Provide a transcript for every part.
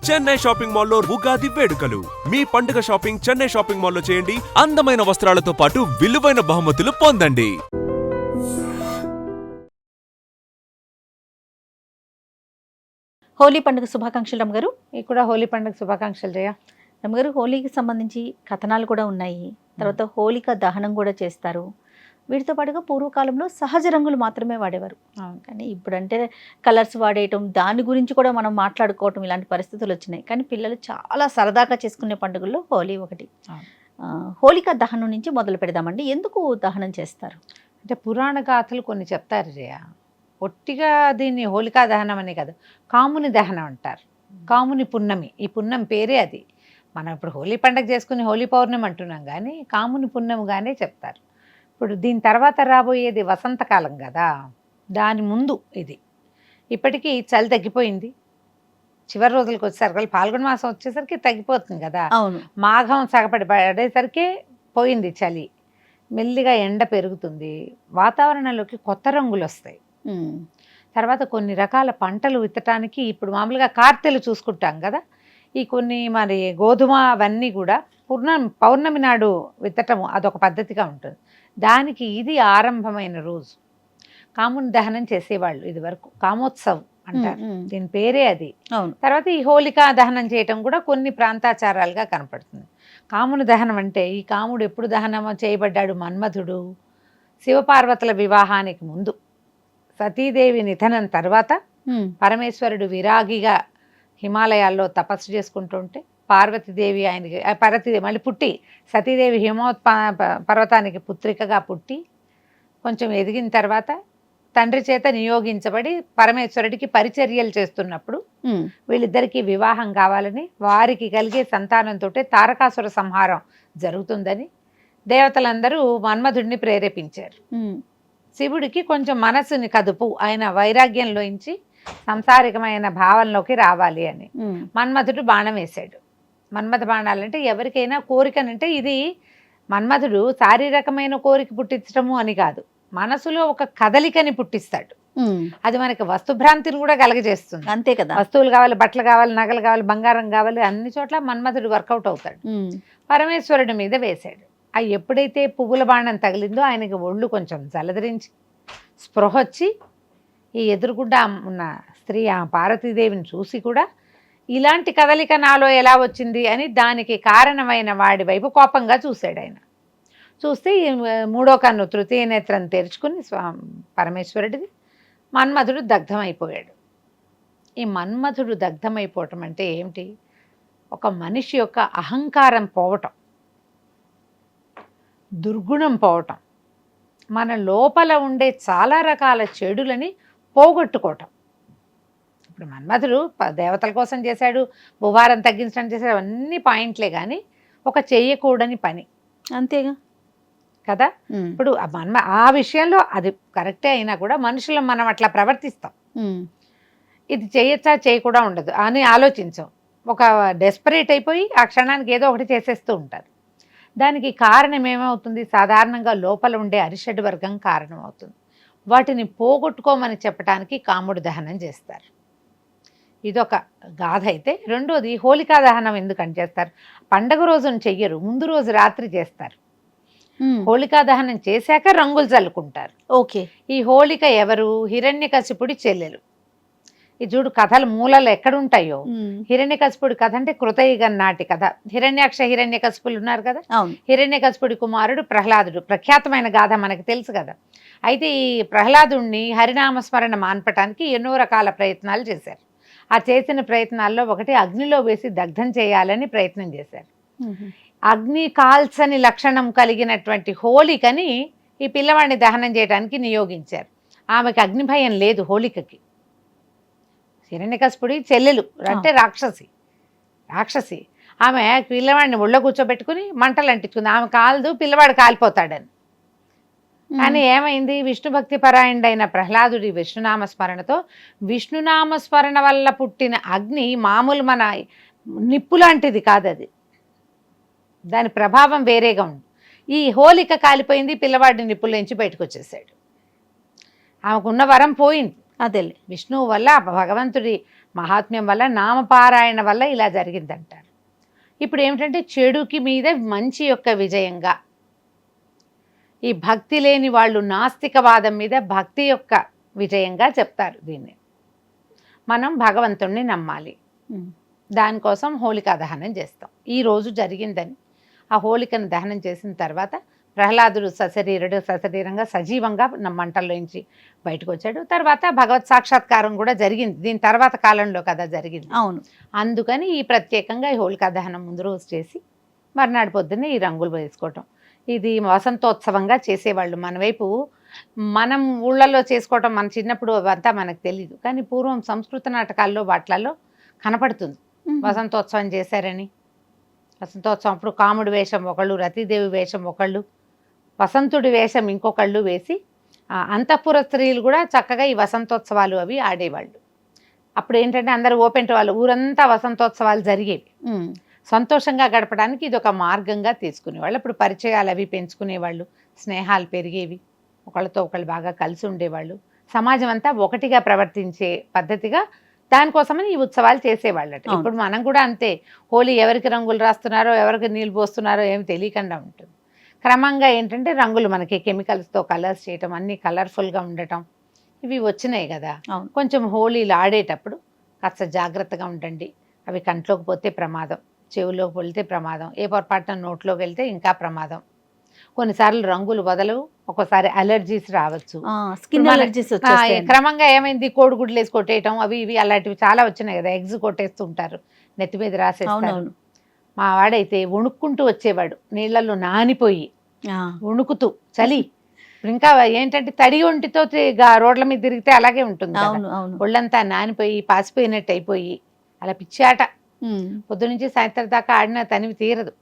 Chennai shopping మాల్లో ఉగాది వేడుకలు. మీ పండుగ షాపింగ్ చెన్నై షాపింగ్ మాల్లో చేయండి. అందమైన వస్త్రాలతో పాటు విలువైన బహుమతులు పొందండి. హోలీ పండుగ శుభాకాంక్షలు రమ్మగారు. మీకు కూడా హోలీ పండుగ శుభాకాంక్షలు జయ. రమ్మగారు, హోలీకి సంబంధించి కథనాలు కూడా ఉన్నాయి. తర్వాత హోలిక దహనం కూడా చేస్తారు. వీటితో పాటుగా పూర్వకాలంలో సహజ రంగులు మాత్రమే వాడేవారు. కానీ ఇప్పుడంటే కలర్స్ వాడేయటం, దాని గురించి కూడా మనం మాట్లాడుకోవటం, ఇలాంటి పరిస్థితులు వచ్చినాయి. కానీ పిల్లలు చాలా సరదాగా చేసుకునే పండుగల్లో హోలీ ఒకటి. హోలిక దహనం నుంచి మొదలు పెడదామండి. ఎందుకు దహనం చేస్తారు? అంటే పురాణ గాథలు కొన్ని చెప్తారు జయ. ఒట్టిగా దీన్ని హోలికా దహనం అనే కాదు, కాముని దహనం అంటారు. కాముని పున్నమి, ఈ పున్నమి పేరే అది. మనం ఇప్పుడు హోలీ పండుగ చేసుకుని హోలీ పౌర్ణమి అంటున్నాం, కానీ కాముని పున్నమిగానే చెప్తారు. ఇప్పుడు దీని తర్వాత రాబోయేది వసంతకాలం కదా, దాని ముందు ఇది. ఇప్పటికీ చలి తగ్గిపోయింది. చివరి రోజులకు వచ్చేసరికి పాల్గొన మాసం వచ్చేసరికి తగ్గిపోతుంది కదా. అవును, మాఘం సగపడి పడేసరికి పోయింది చలి. మెల్లిగా ఎండ పెరుగుతుంది, వాతావరణంలోకి కొత్త రంగులు వస్తాయి. తర్వాత కొన్ని రకాల పంటలు విత్తటానికి ఇప్పుడు మామూలుగా కార్తెలు చూసుకుంటాం కదా, ఈ కొన్ని మరి గోధుమ అవన్నీ కూడా పౌర్ణమి నాడు విత్తటము అదొక పద్ధతిగా ఉంటుంది. దానికి ఇది ఆరంభమైన రోజు. కాముని దహనం చేసేవాళ్ళు ఇది వరకు, కామోత్సవం అంటారు, దీని పేరే అది. తర్వాత ఈ హోలికా దహనం చేయటం కూడా కొన్ని ప్రాంతాచారాలుగా కనపడుతుంది. కాముని దహనం అంటే ఈ కాముడు ఎప్పుడు దహనం చేయబడ్డాడు? మన్మధుడు శివపార్వతుల వివాహానికి ముందు, సతీదేవి నిధనం తర్వాత పరమేశ్వరుడు విరాగిగా హిమాలయాల్లో తపస్సు చేసుకుంటుంటే పార్వతీదేవి ఆయనకి మళ్ళీ పుట్టి, సతీదేవి పర్వతానికి పుత్రికగా పుట్టి కొంచెం ఎదిగిన తర్వాత తండ్రి చేత నియోగించబడి పరమేశ్వరుడికి పరిచర్యలు చేస్తున్నప్పుడు వీళ్ళిద్దరికీ వివాహం కావాలని, వారికి కలిగే సంతానంతో తారకాసుర సంహారం జరుగుతుందని దేవతలందరూ మన్మధుడిని ప్రేరేపించారు. శివుడికి కొంచెం మనసుని కదుపు, ఆయన వైరాగ్యంలోంచి సంసారికమైన భావంలోకి రావాలి అని మన్మధుడు బాణం వేశాడు. మన్మథ బాణాలంటే ఎవరికైనా కోరికనంటే, ఇది మన్మధుడు శారీరకమైన కోరిక పుట్టించడము అని కాదు, మనసులో ఒక కదలికని పుట్టిస్తాడు. అది మనకి వస్తుభ్రాంతిని కూడా కలగజేస్తుంది. అంతే కదా, వస్తువులు కావాలి, బట్టలు కావాలి, నగలు కావాలి, బంగారం కావాలి, అన్ని చోట్ల మన్మధుడు వర్కౌట్ అవుతాడు. పరమేశ్వరుడి మీద వేశాడు. ఆ ఎప్పుడైతే పువ్వుల బాణం తగిలిందో ఆయనకి ఒళ్ళు కొంచెం జలధరించి స్పృహ వచ్చి, ఈ ఎదురుగుడ్డ ఉన్న స్త్రీ ఆ పార్వతీదేవిని చూసి కూడా ఇలాంటి కదలిక నాలో ఎలా వచ్చింది అని దానికి కారణమైన వాడి వైపు కోపంగా చూశాడు. ఆయన చూస్తే మూడో కన్ను తృతీయ నేత్రం తెరుచుకుని పరమేశ్వరుడిది, మన్మధుడు దగ్ధమైపోయాడు. ఈ మన్మధుడు దగ్ధమైపోవటం అంటే ఏమిటి? ఒక మనిషి యొక్క అహంకారం పోవటం, దుర్గుణం పోవటం, మన లోపల ఉండే చాలా రకాల చెడులని పోగొట్టుకోవటం. ఇప్పుడు మన్మధుడు దేవతల కోసం చేశాడు, భూభారం తగ్గించడం చేశాడు, అవన్నీ పాయింట్లే, కానీ ఒక చెయ్యకూడని పని అంతేగా కదా. ఇప్పుడు ఆ విషయంలో అది కరెక్టే అయినా కూడా మనుషులు మనం అట్లా ప్రవర్తిస్తాం. ఇది చేయొచ్చా చేయకూడా ఉండదు అని ఆలోచించాం. ఒక డెస్పరేట్ అయిపోయి ఆ క్షణానికి ఏదో ఒకటి చేసేస్తూ ఉంటారు. దానికి కారణం ఏమవుతుంది? సాధారణంగా లోపల ఉండే అరిషడ్ వర్గం కారణం అవుతుంది. వాటిని పోగొట్టుకోమని చెప్పడానికి కాముడు దహనం చేస్తారు. ఇదొక గాథ అయితే. రెండోది హోలికా దహనం ఎందుకని చేస్తారు? పండగ రోజున చెయ్యరు, ముందు రోజు రాత్రి చేస్తారు. హోలికా దహనం చేశాక రంగులు చల్లుకుంటారు. ఓకే. ఈ హోలిక ఎవరు? హిరణ్యకశిపుడి చెల్లెలు. ఈ చూడు కథల మూలలు ఎక్కడుంటాయో. హిరణ్యకశిపుడి కథ అంటే కృతయుగం నాటి కథ. హిరణ్యాక్ష హిరణ్యకశిపులు ఉన్నారు కదా, హిరణ్యకశిపుడి కుమారుడు ప్రహ్లాదుడు, ప్రఖ్యాతమైన గాథ మనకు తెలుసు కదా. అయితే ఈ ప్రహ్లాదుడిని హరినామస్మరణ మాన్పటానికి ఎన్నో రకాల ప్రయత్నాలు చేశారు. ఆ చేసిన ప్రయత్నాల్లో ఒకటి అగ్నిలో వేసి దగ్ధం చేయాలని ప్రయత్నం చేశారు. అగ్ని కాల్చని లక్షణం కలిగినటువంటి హోలికని ఈ పిల్లవాడిని దహనం చేయడానికి నియోగించారు. ఆమెకి అగ్ని భయం లేదు హోలికకి. హిరణ్యకశిపుడి చెల్లెలు అంటే రాక్షసి ఆమె పిల్లవాడిని ఒళ్ళో కూర్చోబెట్టుకుని మంటలు అంటించుకుంది. ఆమె కాలదు, పిల్లవాడు కాలిపోతాడని. కానీ ఏమైంది? విష్ణు భక్తి పరాయణుడైన ప్రహ్లాదుడి విష్ణునామస్మరణతో, విష్ణునామస్మరణ వల్ల పుట్టిన అగ్ని మామూలు మన నిప్పు లాంటిది కాదు, అది దాని ప్రభావం వేరేగా ఉంది. ఈ హోలిక కాలిపోయింది, పిల్లవాడిని నిప్పుల్లోంచి బయటకు వచ్చేసాడు. ఆమెకున్న వరం పోయింది. అదే విష్ణువు వల్ల భగవంతుడి మహాత్మ్యం వల్ల, నామపారాయణ వల్ల ఇలా జరిగిందంటారు. ఇప్పుడు ఏమిటంటే చెడుకి మీద మంచి యొక్క విజయంగా, ఈ భక్తి లేని వాళ్ళు నాస్తికవాదం మీద భక్తి యొక్క విజయంగా చెప్తారు దీన్ని. మనం భగవంతుణ్ణి నమ్మాలి, దానికోసం హోళికా దహనం చేస్తాం. ఈ రోజు జరిగిందని ఆ హోళికను దహనం చేసిన తర్వాత ప్రహ్లాదుడు సశరీరంగా సజీవంగా మంటల్లోంచి బయటకు వచ్చాడు. తర్వాత భగవత్ సాక్షాత్కారం కూడా జరిగింది దీని తర్వాత కాలంలో కదా జరిగింది. అవును. అందుకని ఈ ప్రత్యేకంగా ఈ హోళికా దహనం ముందు రోజు చేసి మర్నాడు పొద్దున్నే ఈ రంగులు వేసుకోవటం, ఇది వసంతోత్సవంగా చేసేవాళ్ళు. మన వైపు మనం ఊళ్ళల్లో చేసుకోవటం మన చిన్నప్పుడు అవంతా మనకు తెలీదు, కానీ పూర్వం సంస్కృత నాటకాల్లో వాటిలలో కనపడుతుంది వసంతోత్సవం చేశారని. వసంతోత్సవం అప్పుడు కాముడి వేషం ఒకళ్ళు, రతీదేవి వేషం ఒకళ్ళు, వసంతుడి వేషం ఇంకొకళ్ళు వేసి అంతఃపుర స్త్రీలు కూడా చక్కగా ఈ వసంతోత్సవాలు అవి ఆడేవాళ్ళు. అప్పుడు ఏంటంటే అందరూ ఓపెన్ వాళ్ళు, ఊరంతా వసంతోత్సవాలు జరిగేవి. సంతోషంగా గడపడానికి ఇది ఒక మార్గంగా తీసుకునేవాళ్ళు. అప్పుడు పరిచయాలు అవి పెంచుకునేవాళ్ళు, స్నేహాలు పెరిగేవి, ఒకళ్ళతో ఒకళ్ళు బాగా కలిసి ఉండేవాళ్ళు, సమాజం అంతా ఒకటిగా ప్రవర్తించే పద్ధతిగా దానికోసమని ఈ ఉత్సవాలు చేసేవాళ్ళట. ఇప్పుడు మనం కూడా అంతే, హోలీ ఎవరికి రంగులు రాస్తున్నారో ఎవరికి నీళ్ళు పోస్తున్నారో ఏమి తెలియకుండా ఉంటుంది. క్రమంగా ఏంటంటే రంగులు మనకి కెమికల్స్తో కలర్స్ చేయటం, అన్నీ కలర్ఫుల్గా ఉండటం ఇవి వచ్చినాయి కదా. కొంచెం హోలీలు ఆడేటప్పుడు కాస్త జాగ్రత్తగా ఉండండి. అవి కంట్లోకి పోతే ప్రమాదం, చెవులోకి వెళ్తే ప్రమాదం, ఏ పొరపాటున నోట్లోకి వెళ్తే ఇంకా ప్రమాదం. కొన్నిసార్లు రంగులు వదలవు, ఒక్కోసారి అలర్జీస్ రావచ్చు, స్కిన్ అలర్జీస్. క్రమంగా ఏమైంది, కోడిగుడ్లు వేసి కొట్టేయటం అవి ఇవి అలాంటివి చాలా వచ్చినాయి కదా. ఎగ్స్ కొట్టేస్తూ ఉంటారు, నెత్తి మీద రాసేస్తారు. మా వాడైతే వణుక్కుంటూ వచ్చేవాడు, నీళ్లలో నానిపోయి వణుకుతూ చలి. ఇంకా ఏంటంటే తడి ఒంటితో రోడ్ల మీద తిరిగితే అలాగే ఉంటుంది, ఒళ్ళంతా నానిపోయి పాసిపోయినట్టు అయిపోయి అలా పిచ్చాట. పొద్దునుంచి సాయంత్రం దాకా ఆడినా తనివి తీరదు.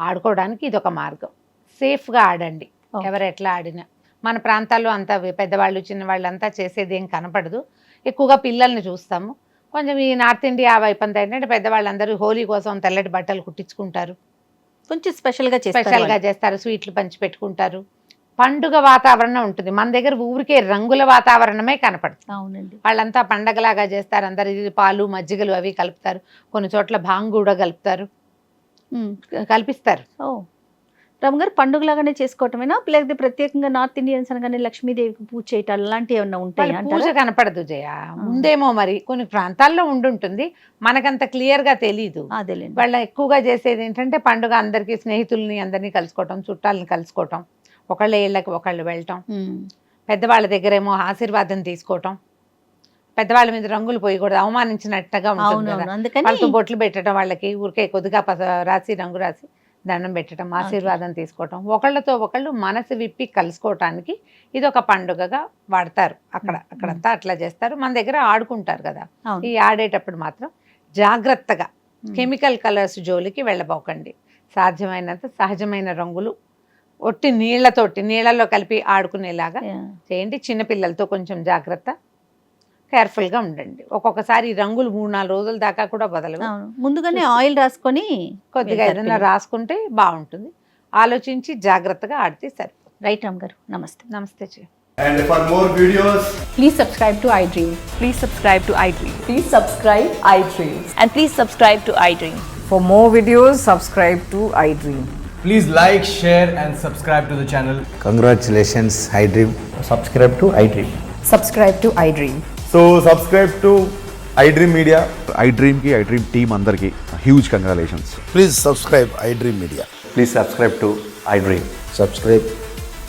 ఆడుకోవడానికి ఇది ఒక మార్గం. సేఫ్గా ఆడండి ఎవరు ఎట్లా ఆడినా. మన ప్రాంతాల్లో అంతా పెద్దవాళ్ళు చిన్నవాళ్ళు అంతా చేసేది ఏం కనపడదు, ఎక్కువగా పిల్లల్ని చూస్తాము. కొంచెం ఈ నార్త్ ఇండియా వైపు అంతా ఏంటంటే పెద్దవాళ్ళందరూ హోలీ కోసం తెల్లటి బట్టలు కుట్టించుకుంటారు, కొంచెం స్పెషల్గా చేస్తారు, స్వీట్లు పంచి పెట్టుకుంటారు, పండుగ వాతావరణం ఉంటుంది. మన దగ్గర ఊరికే రంగుల వాతావరణమే కనపడుతుంది. అవునండి, వాళ్ళంతా పండగలాగా చేస్తారు. అందరు పాలు మజ్జిగలు అవి కలుపుతారు, కొన్ని చోట్ల భాంగ్ కూడా కల్పిస్తారు. రామ్ పండుగలాగానే చేసుకోవటమేనా, లేకపోతే ప్రత్యేకంగా నార్త్ ఇండియన్స్ అనగానే లక్ష్మీదేవికి పూజ చేయటం అలాంటివి ఏమన్నా ఉంటాయి? పూజ కనపడదు జయ, ఉందేమో మరి కొన్ని ప్రాంతాల్లో ఉండుంటుంది, మనకంత క్లియర్ గా తెలీదు. వాళ్ళ ఎక్కువగా చేసేది ఏంటంటే పండుగ అందరికి స్నేహితుల్ని అందరినీ కలుసుకోవటం, చుట్టాలని కలుసుకోవటం, ఒకళ్ళ ఇళ్ళకి ఒకళ్ళు వెళ్ళటం, పెద్దవాళ్ళ దగ్గర ఏమో ఆశీర్వాదం తీసుకోవటం, పెద్దవాళ్ళ మీద రంగులు పోయకూడదు, అవమానించినట్టుగా ఉంటుంది కదా. వాళ్ళతో బొట్లు పెట్టడం, వాళ్ళకి ఊరికే కొద్దిగా రాసి రంగు రాసి దండం పెట్టడం, ఆశీర్వాదం తీసుకోవటం, ఒకళ్ళతో ఒకళ్ళు మనసు విప్పి కలుసుకోవటానికి ఇది ఒక పండుగగా వాడతారు. అక్కడంతా అట్లా చేస్తారు. మన దగ్గర ఆడుకుంటారు కదా. ఈ ఆడేటప్పుడు మాత్రం జాగ్రత్తగా కెమికల్ కలర్స్ జోలికి వెళ్ళబోకండి. సాధ్యమైనంత సహజమైన రంగులు ఒట్టి నీళ్లలో కలిపి ఆడుకునేలాగా చేయండి. చిన్నపిల్లలతో కొంచెం జాగ్రత్త, కేర్ఫుల్గా ఉండండి. ఒక్కొక్కసారి రంగులు 3-4 రోజుల దాకా కూడా బదలవు. ముందుగానే ఆయిల్ రాసుకొని కొద్దిగా ఏదైనా రాసుకుంటే బాగుంటుంది. ఆలోచించి జాగ్రత్తగా ఆడితే సరిపోతుంది. రైట్ రామ్ గారు, నమస్తే. నమస్తే G. And for more videos, please subscribe to iDream. Please subscribe to iDream. Please subscribe iDream. And please subscribe to iDream. For more videos, subscribe to iDream. please like, share and subscribe to the channel. Congratulations, iDream. Subscribe to iDream. Subscribe to iDream. So subscribe to iDream Media. iDream ki iDream team andarki huge congratulations. Please subscribe iDream Media. Please subscribe to iDream. Subscribe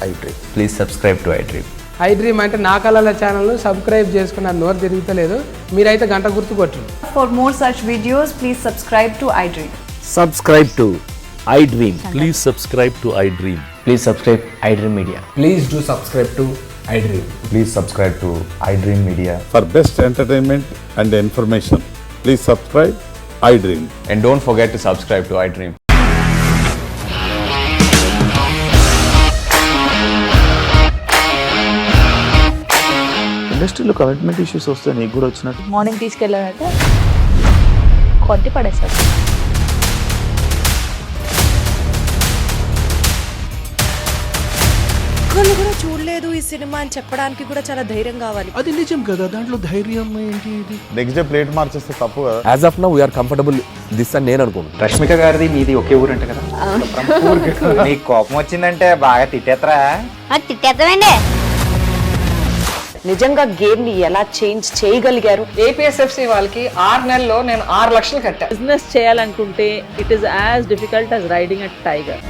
iDream. Please subscribe to iDream. iDream అంటే నా కళల ఛానల్ను subscribe చేసుకున్న నోరు తిరుగుతలేదు, మీరైతే గంట గుర్తు కొట్టండి. For more such videos, please subscribe to iDream. Subscribe to iDream. Please subscribe to iDream. Please subscribe iDream Media. Please do subscribe to iDream. Please subscribe to iDream Media. For best entertainment and information, please subscribe iDream. And don't forget to subscribe to iDream. ఇండస్ట్రీలో commitment issues వస్తే నీకు కూడా వచ్చినట్టు morning తీసుకెళ్ళాలంటే కొట్టి పడేస్తారు. ఒక్కళ్ళు కూడా చూడలేదు ఈ సినిమా అని చెప్పడానికి కూడా చాలా ధైర్యం కావాలి. అది నిజం కదా, దాంట్లో ధైర్యం ఏంటి? ఇది నెక్స్ట్ డే ప్లేట్ మార్చేస్తే తప్పు కదా. As of now we are comfortable this అని నేను అనుకుంటున్నాను. రష్మిక గారిది మీది ఒకే ఊరంట కదా. నీకు కోపం వచ్చిందంటే బాగా తిట్టేత్తరా? తిట్టేద్దామండి. నిజంగా గేమ్ ని ఎలా చేంజ్ చేయగలిగారు? ఏపీఎస్ఎఫ్సి వాళ్ళకి 6 నెలల్లో నేను 6 లక్షలు కట్టా. బిజినెస్ చేయాలనుకుంటే it is as difficult as riding a tiger.